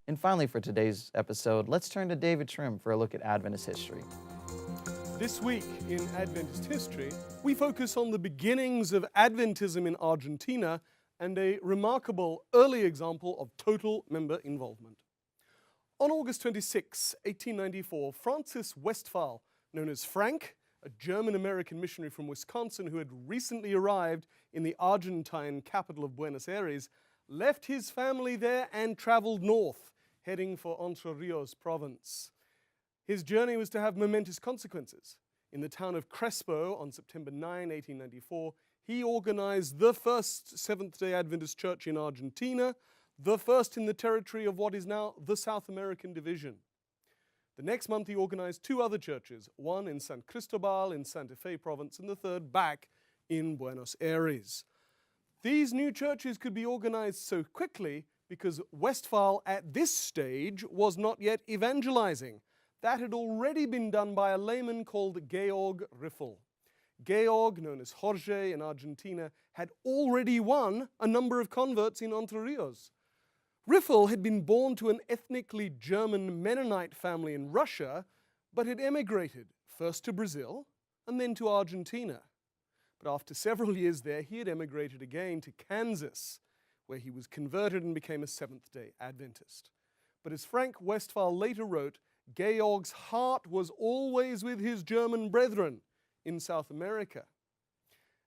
And finally, for today's episode, let's turn to David Trim for a look at Adventist history. This week in Adventist history, we focus on the beginnings of Adventism in Argentina and a remarkable early example of total member involvement. On August 26, 1894, Francis Westphal, known as Frank, a German-American missionary from Wisconsin who had recently arrived in the Argentine capital of Buenos Aires, left his family there and traveled north, heading for Entre Rios province. His journey was to have momentous consequences. In the town of Crespo on September 9, 1894, he organized the first Seventh-day Adventist church in Argentina, the first in the territory of what is now the South American division. The next month he organized two other churches, one in San Cristobal in Santa Fe province and the third back in Buenos Aires. These new churches could be organized so quickly because Westphal at this stage was not yet evangelizing. That had already been done by a layman called Georg Riffel. Georg, known as Jorge in Argentina, had already won a number of converts in Entre Rios. Riffel had been born to an ethnically German Mennonite family in Russia, but had emigrated first to Brazil and then to Argentina. But after several years there, he had emigrated again to Kansas, where he was converted and became a Seventh-day Adventist. But as Frank Westphal later wrote, Georg's heart was always with his German brethren in South America.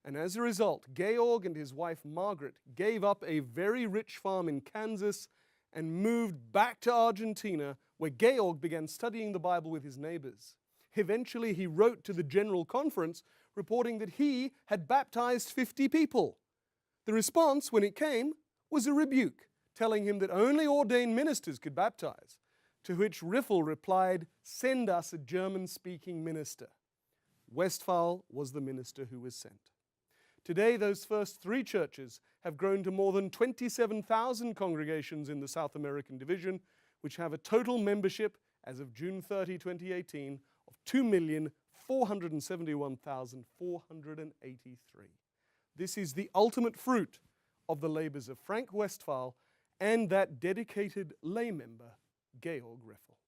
And as a result, Georg and his wife Margaret gave up a very rich farm in Kansas and moved back to Argentina, where Georg began studying the Bible with his neighbors. Eventually, he wrote to the General Conference reporting that he had baptized 50 people. The response, when it came, was a rebuke, telling him that only ordained ministers could baptize, to which Riffel replied, "Send us a German-speaking minister." Westphal was the minister who was sent. Today, those first three churches have grown to more than 27,000 congregations in the South American division, which have a total membership, as of June 30, 2018, of 2,471,483. This is the ultimate fruit of the labors of Frank Westphal and that dedicated lay member, Georg Riffel.